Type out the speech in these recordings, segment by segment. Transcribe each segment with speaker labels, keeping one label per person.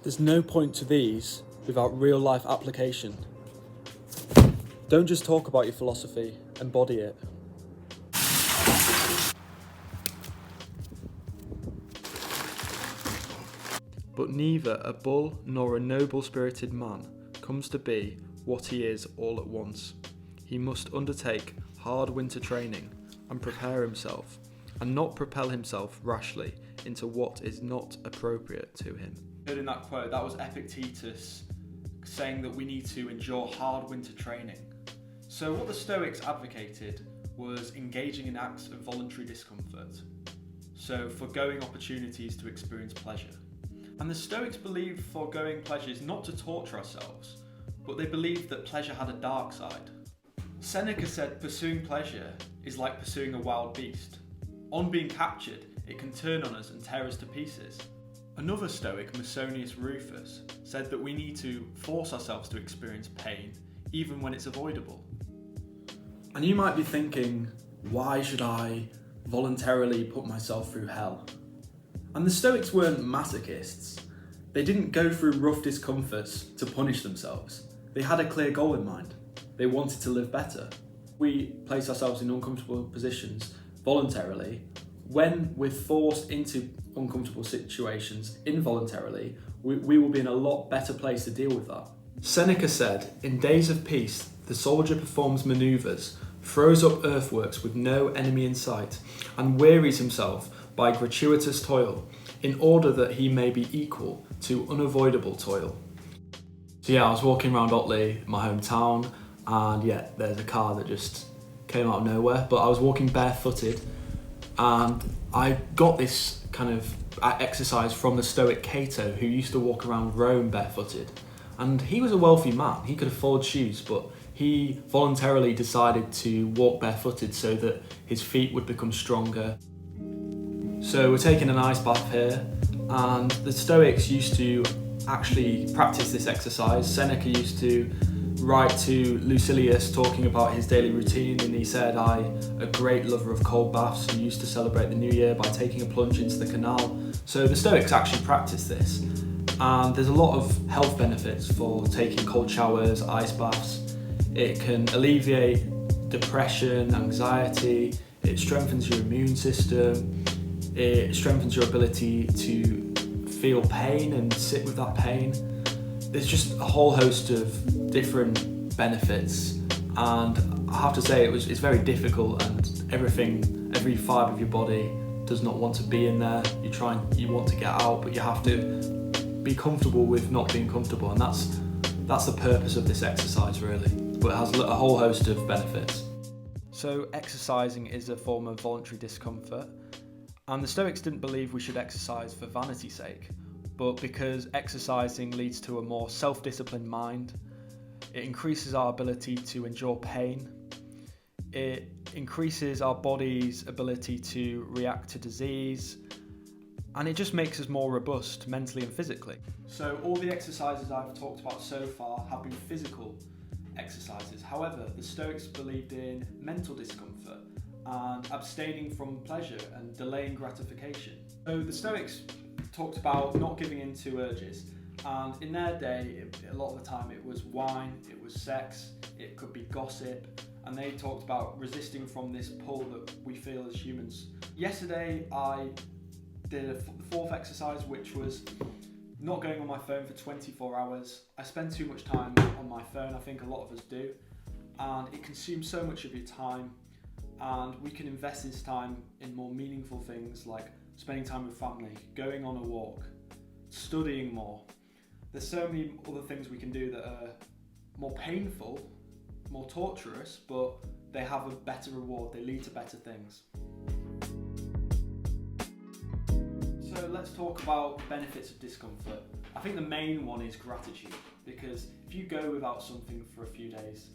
Speaker 1: There's no point to these without real-life application. Don't just talk about your philosophy, embody it. But neither a bull nor a noble-spirited man comes to be what he is all at once. He must undertake hard winter training and prepare himself, and not propel himself rashly into what is not appropriate to him. In that quote, that was Epictetus saying that we need to endure hard winter training. So what the Stoics advocated was engaging in acts of voluntary discomfort, so foregoing opportunities to experience pleasure. And the Stoics believed foregoing pleasure is not to torture ourselves, but they believed that pleasure had a dark side. Seneca said pursuing pleasure is like pursuing a wild beast. On being captured, it can turn on us and tear us to pieces. Another Stoic, Musonius Rufus, said that we need to force ourselves to experience pain, even when it's avoidable. And you might be thinking, why should I voluntarily put myself through hell? And the Stoics weren't masochists. They didn't go through rough discomforts to punish themselves. They had a clear goal in mind. They wanted to live better. We place ourselves in uncomfortable positions voluntarily. When we're forced into uncomfortable situations involuntarily, we will be in a lot better place to deal with that. Seneca said, in days of peace, the soldier performs manoeuvres, throws up earthworks with no enemy in sight, and wearies himself by gratuitous toil, in order that he may be equal to unavoidable toil. So yeah, I was walking around Otley, my hometown, and yeah, there's a car that just came out of nowhere, but I was walking barefooted, and I got this kind of exercise from the Stoic Cato, who used to walk around Rome barefooted. And he was a wealthy man, he could afford shoes, but he voluntarily decided to walk barefooted so that his feet would become stronger. So we're taking an ice bath here, and the Stoics used to actually practice this exercise. Seneca used to write to Lucilius talking about his daily routine, and he said, a great lover of cold baths who used to celebrate the new year by taking a plunge into the canal. So the Stoics actually practice this, and there's a lot of health benefits for taking cold showers, ice baths. It can alleviate depression, anxiety, it strengthens your immune system, it strengthens your ability to feel pain and sit with that pain. There's just a whole host of different benefits, and I have to say it's very difficult, and every fibre of your body does not want to be in there. You want to get out, but you have to be comfortable with not being comfortable, and that's the purpose of this exercise really. But it has a whole host of benefits. So exercising is a form of voluntary discomfort, and the Stoics didn't believe we should exercise for vanity's sake, but because exercising leads to a more self-disciplined mind. It increases our ability to endure pain. It increases our body's ability to react to disease, and it just makes us more robust mentally and physically. So all the exercises I've talked about so far have been physical exercises. However, the Stoics believed in mental discomfort and abstaining from pleasure and delaying gratification. So the Stoics talked about not giving in to urges, and in their day, a lot of the time it was wine, it was sex, it could be gossip, and they talked about resisting from this pull that we feel as humans. Yesterday I did the fourth exercise, which was not going on my phone for 24 hours. I spend too much time on my phone, I think a lot of us do, and it consumes so much of your time, and we can invest this time in more meaningful things like spending time with family, going on a walk, studying more. There's so many other things we can do that are more painful, more torturous, but they have a better reward, they lead to better things. So let's talk about benefits of discomfort. I think the main one is gratitude, because if you go without something for a few days,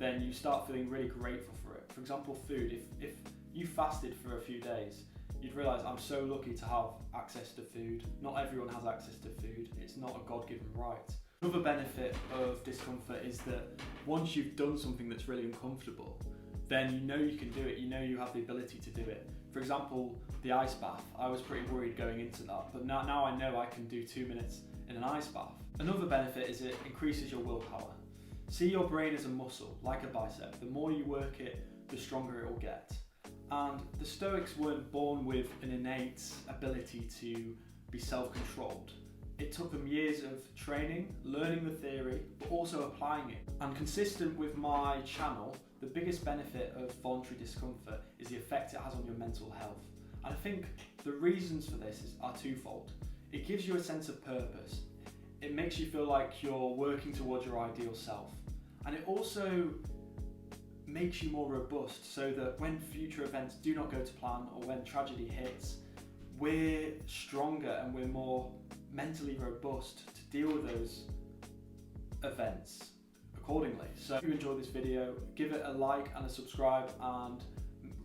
Speaker 1: then you start feeling really grateful for it. For example, food. If you fasted for a few days, you'd realise I'm so lucky to have access to food. Not everyone has access to food. It's not a God-given right. Another benefit of discomfort is that once you've done something that's really uncomfortable, then you know you can do it. You know you have the ability to do it. For example, the ice bath. I was pretty worried going into that, but now I know I can do 2 minutes in an ice bath. Another benefit is it increases your willpower. See your brain as a muscle, like a bicep. The more you work it, the stronger it will get. And the Stoics weren't born with an innate ability to be self-controlled. It took them years of training, learning the theory, but also applying it. And consistent with my channel, the biggest benefit of voluntary discomfort is the effect it has on your mental health. And I think the reasons for this are twofold. It gives you a sense of purpose. It makes you feel like you're working towards your ideal self. And it also makes you more robust, so that when future events do not go to plan or when tragedy hits, we're stronger and we're more mentally robust to deal with those events accordingly. So if you enjoyed this video, give it a like and a subscribe, and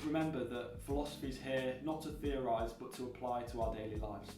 Speaker 1: remember that philosophy is here not to theorize but to apply to our daily lives.